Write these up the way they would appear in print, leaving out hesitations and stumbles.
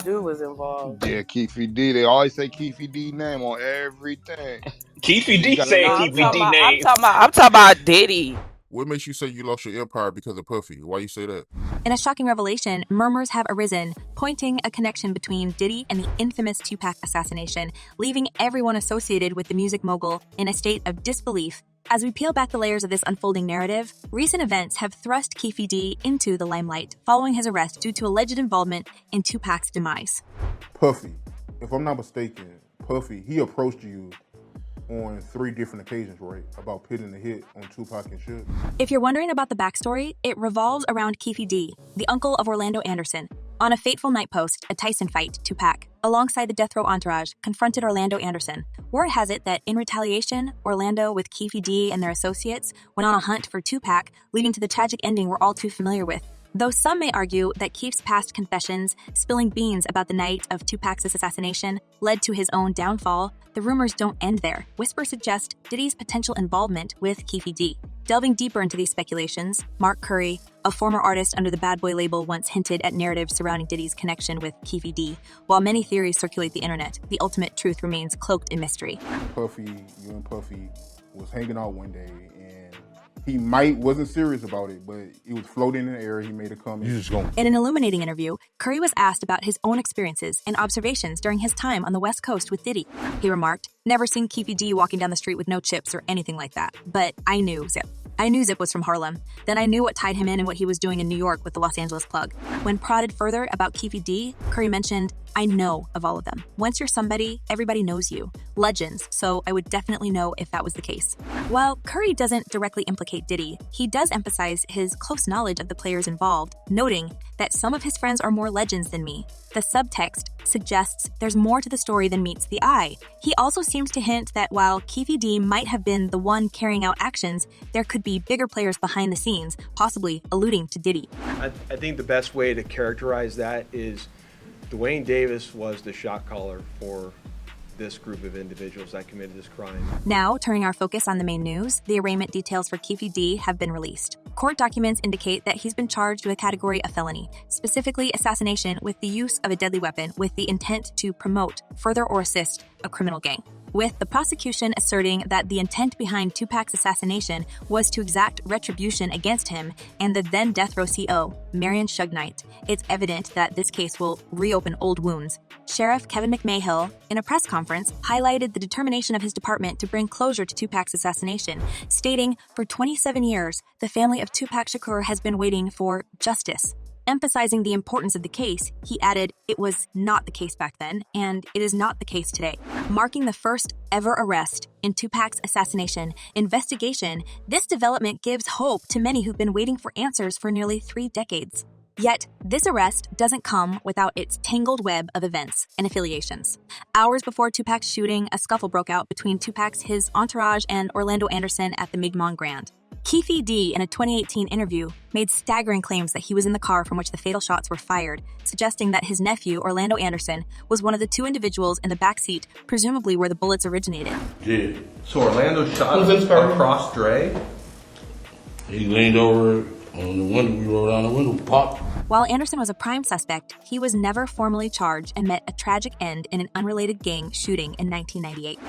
Dude was involved. Yeah, Keefy D. They always say Keefy D name on everything. Keefy D gotta saying No, know. Keefy D name. I'm talking about Diddy. What makes you say you lost your empire because of Puffy? Why you say that? In a shocking revelation, murmurs have arisen, pointing a connection between Diddy and the infamous Tupac assassination, leaving everyone associated with the music mogul in a state of disbelief. As we peel back the layers of this unfolding narrative, recent events have thrust Keefy D into the limelight following his arrest due to alleged involvement in Tupac's demise. Puffy, if I'm not mistaken, Puffy, he approached you on 3 different occasions, right? About pitting a hit on Tupac and Suge. If you're wondering about the backstory, it revolves around Keefy D, the uncle of Orlando Anderson. On a fateful night post, a Tyson fight, Tupac, alongside the death row entourage, confronted Orlando Anderson. Word has it that in retaliation, Orlando, with Keefy D and their associates, went on a hunt for Tupac, leading to the tragic ending we're all too familiar with. Though some may argue that Keef's past confessions, spilling beans about the night of Tupac's assassination, led to his own downfall, the rumors don't end there. Whispers suggest Diddy's potential involvement with Keefy D. Delving deeper into these speculations, Mark Curry, a former artist under the Bad Boy label, once hinted at narratives surrounding Diddy's connection with Keefy D. While many theories circulate the internet, the ultimate truth remains cloaked in mystery. Puffy, you and Puffy was hanging out one day, and he wasn't serious about it, but it was floating in the air. He made a comment. In an illuminating interview, Curry was asked about his own experiences and observations during his time on the West Coast with Diddy. He remarked, "Never seen Keefy D walking down the street with no chips or anything like that, but I knew Zip. I knew Zip was from Harlem. Then I knew what tied him in and what he was doing in New York with the Los Angeles plug." When prodded further about Keefy D, Curry mentioned, "I know of all of them. Once you're somebody, everybody knows you. Legends, so I would definitely know if that was the case." While Curry doesn't directly implicate Diddy, he does emphasize his close knowledge of the players involved, noting that some of his friends are more legends than me. The subtext suggests there's more to the story than meets the eye. He also seems to hint that while Keefy D might have been the one carrying out actions, there could be bigger players behind the scenes, possibly alluding to Diddy. I think the best way to characterize that is Dwayne Davis was the shot caller for this group of individuals that committed this crime. Now, turning our focus on the main news, the arraignment details for Keefy D have been released. Court documents indicate that he's been charged with a category of felony, specifically assassination with the use of a deadly weapon with the intent to promote, further, or assist a criminal gang. With the prosecution asserting that the intent behind Tupac's assassination was to exact retribution against him and the then death row CO, Marion Suge Knight, it's evident that this case will reopen old wounds. Sheriff Kevin McMahill, in a press conference, highlighted the determination of his department to bring closure to Tupac's assassination, stating, "For 27 years, the family of Tupac Shakur has been waiting for justice." Emphasizing the importance of the case, he added, "It was not the case back then, and it is not the case today." Marking the first ever arrest in Tupac's assassination investigation, this development gives hope to many who've been waiting for answers for nearly 3 decades. Yet, this arrest doesn't come without its tangled web of events and affiliations. Hours before Tupac's shooting, a scuffle broke out between his entourage and Orlando Anderson at the Mi'kmaq Grand. Keefy D, in a 2018 interview, made staggering claims that he was in the car from which the fatal shots were fired, suggesting that his nephew, Orlando Anderson, was one of the 2 individuals in the backseat, presumably where the bullets originated. Yeah. So Orlando shot across Dre? He leaned over on the window, we rolled down the window, popped. While Anderson was a prime suspect, he was never formally charged and met a tragic end in an unrelated gang shooting in 1998.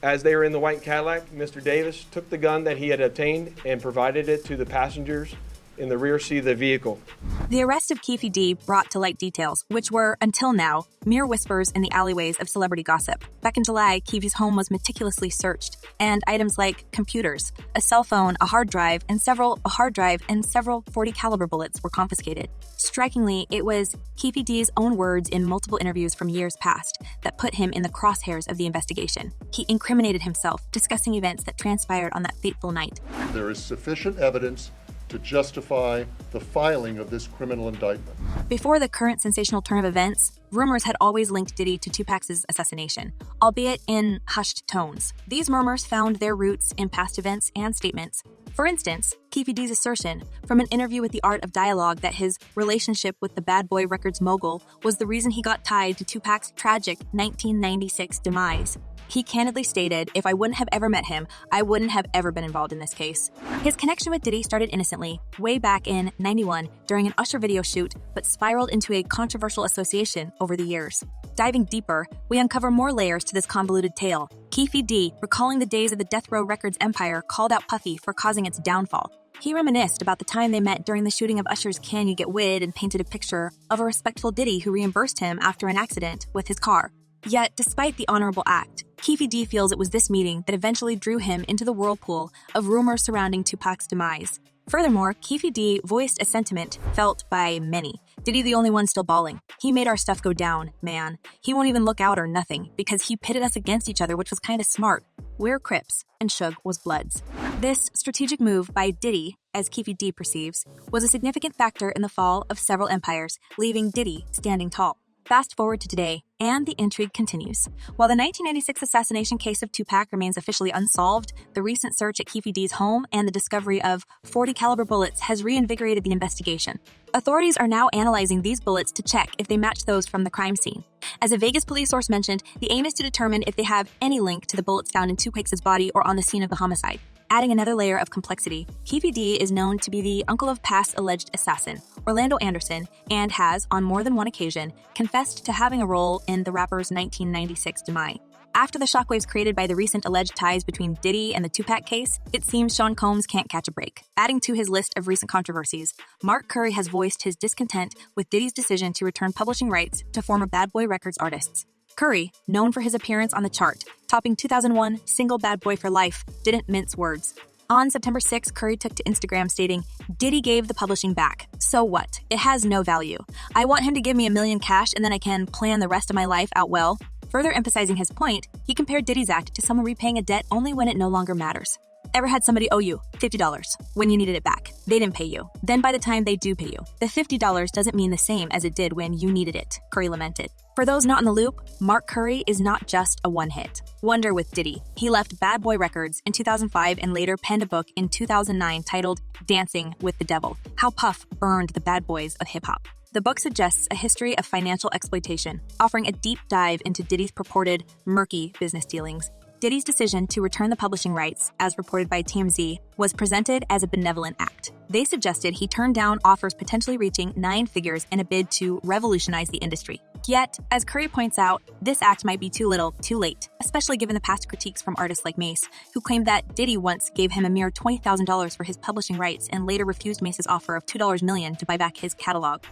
As they were in the white Cadillac, Mr. Davis took the gun that he had obtained and provided it to the passengers in the rear seat of the vehicle. The arrest of Keefy D brought to light details, which were, until now, mere whispers in the alleyways of celebrity gossip. Back in July, Keefy's home was meticulously searched, and items like computers, a cell phone, a hard drive, and several 40 caliber bullets were confiscated. Strikingly, it was Keefy D's own words in multiple interviews from years past that put him in the crosshairs of the investigation. He incriminated himself, discussing events that transpired on that fateful night. There is sufficient evidence to justify the filing of this criminal indictment. Before the current sensational turn of events, rumors had always linked Diddy to Tupac's assassination, albeit in hushed tones. These murmurs found their roots in past events and statements. For instance, Keefe D's assertion from an interview with The Art of Dialogue that his relationship with the Bad Boy Records mogul was the reason he got tied to Tupac's tragic 1996 demise. He candidly stated, "If I wouldn't have ever met him, I wouldn't have ever been involved in this case." His connection with Diddy started innocently, way back in '91 during an Usher video shoot, but spiraled into a controversial association over the years. Diving deeper, we uncover more layers to this convoluted tale. Keefe D, recalling the days of the Death Row Records empire, called out Puffy for causing its downfall. He reminisced about the time they met during the shooting of Usher's Can You Get Wid and painted a picture of a respectful Diddy who reimbursed him after an accident with his car. Yet, despite the honorable act, Keefe D feels it was this meeting that eventually drew him into the whirlpool of rumors surrounding Tupac's demise. Furthermore, Keefe D voiced a sentiment felt by many. Diddy the only one still balling. He made our stuff go down, man. He won't even look out or nothing, because he pitted us against each other, which was kinda smart. We're Crips, and Suge was Bloods. This strategic move by Diddy, as Keefe D perceives, was a significant factor in the fall of several empires, leaving Diddy standing tall. Fast forward to today, and the intrigue continues. While the 1996 assassination case of Tupac remains officially unsolved, the recent search at Keefe D's home and the discovery of .40 caliber bullets has reinvigorated the investigation. Authorities are now analyzing these bullets to check if they match those from the crime scene. As a Vegas police source mentioned, the aim is to determine if they have any link to the bullets found in Tupac's body or on the scene of the homicide. Adding another layer of complexity, Keefe D is known to be the uncle of past alleged assassin, Orlando Anderson, and has, on more than one occasion, confessed to having a role in the rapper's 1996 demise. After the shockwaves created by the recent alleged ties between Diddy and the Tupac case, it seems Sean Combs can't catch a break. Adding to his list of recent controversies, Mark Curry has voiced his discontent with Diddy's decision to return publishing rights to former Bad Boy Records artists. Curry, known for his appearance on the chart, topping 2001 single Bad Boy for Life, didn't mince words. On September 6, Curry took to Instagram stating, "Diddy gave the publishing back. So what? It has no value. I want him to give me $1 million cash and then I can plan the rest of my life out well." Further emphasizing his point, he compared Diddy's act to someone repaying a debt only when it no longer matters. Ever had somebody owe you $50 when you needed it back? They didn't pay you. Then by the time they do pay you, the $50 doesn't mean the same as it did when you needed it, Curry lamented. For those not in the loop, Mark Curry is not just a one-hit wonder with Diddy. He left Bad Boy Records in 2005 and later penned a book in 2009 titled Dancing with the Devil: How Puff Burned the Bad Boys of Hip-Hop. The book suggests a history of financial exploitation, offering a deep dive into Diddy's purported murky business dealings. Diddy's decision to return the publishing rights, as reported by TMZ, was presented as a benevolent act. They suggested he turned down offers potentially reaching 9 figures in a bid to revolutionize the industry. Yet, as Curry points out, this act might be too little, too late, especially given the past critiques from artists like Mace, who claimed that Diddy once gave him a mere $20,000 for his publishing rights and later refused Mace's offer of $2 million to buy back his catalog.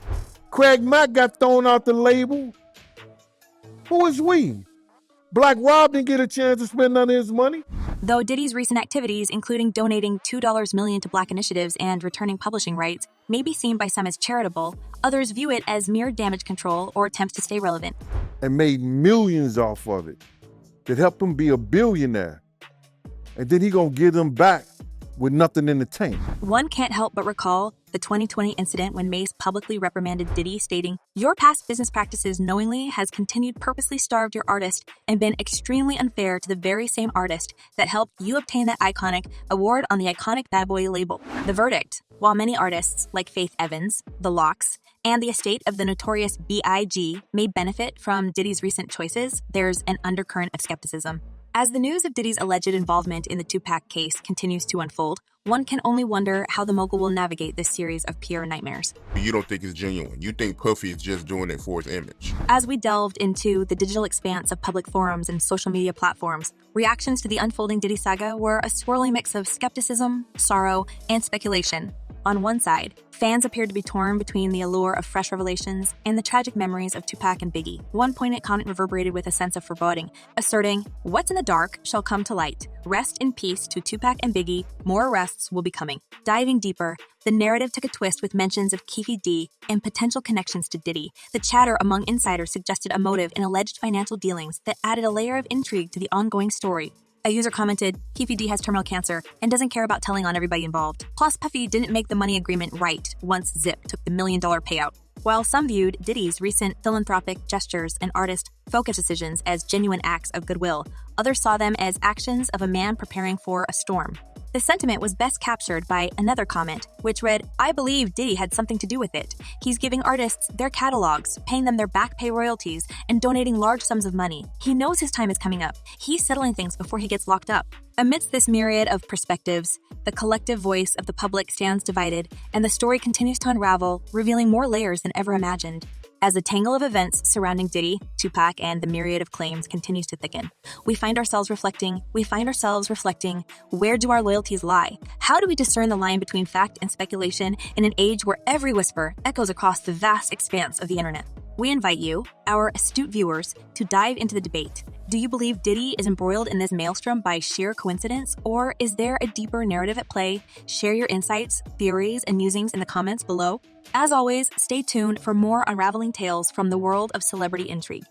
Craig Mack got thrown out the label. Who is we? Black Rob didn't get a chance to spend none of his money. Though Diddy's recent activities, including donating $2 million to black initiatives and returning publishing rights, may be seen by some as charitable, others view it as mere damage control or attempts to stay relevant. And made millions off of it. That helped him be a billionaire. And then he gonna give them back with nothing in the tank. One can't help but recall the 2020 incident when Mace publicly reprimanded Diddy, stating, "Your past business practices knowingly has continued purposely starved your artist and been extremely unfair to the very same artist that helped you obtain that iconic award on the iconic Bad Boy label." The verdict: while many artists like Faith Evans, The Lox, and the estate of the notorious B.I.G. may benefit from Diddy's recent choices, there's an undercurrent of skepticism. As the news of Diddy's alleged involvement in the Tupac case continues to unfold, one can only wonder how the mogul will navigate this series of PR nightmares. You don't think it's genuine. You think Puffy is just doing it for his image. As we delved into the digital expanse of public forums and social media platforms, reactions to the unfolding Diddy saga were a swirling mix of skepticism, sorrow, and speculation. On one side, fans appeared to be torn between the allure of fresh revelations and the tragic memories of Tupac and Biggie. One poignant comment reverberated with a sense of foreboding, asserting, "What's in the dark shall come to light. Rest in peace to Tupac and Biggie. More arrests will be coming." Diving deeper, the narrative took a twist with mentions of Keefe D and potential connections to Diddy. The chatter among insiders suggested a motive in alleged financial dealings that added a layer of intrigue to the ongoing story. A user commented, "Keefe D has terminal cancer and doesn't care about telling on everybody involved. Plus, Puffy didn't make the money agreement right once Zip took the $1 million payout." While some viewed Diddy's recent philanthropic gestures and artist focus decisions as genuine acts of goodwill, others saw them as actions of a man preparing for a storm. The sentiment was best captured by another comment, which read, "I believe Diddy had something to do with it. He's giving artists their catalogs, paying them their back pay royalties, and donating large sums of money. He knows his time is coming up. He's settling things before he gets locked up." Amidst this myriad of perspectives, the collective voice of the public stands divided, and the story continues to unravel, revealing more layers than ever imagined. As the tangle of events surrounding Diddy, Tupac, and the myriad of claims continues to thicken, we find ourselves reflecting, where do our loyalties lie? How do we discern the line between fact and speculation in an age where every whisper echoes across the vast expanse of the internet? We invite you, our astute viewers, to dive into the debate. Do you believe Diddy is embroiled in this maelstrom by sheer coincidence, or is there a deeper narrative at play? Share your insights, theories, and musings in the comments below. As always, stay tuned for more unraveling tales from the world of celebrity intrigue.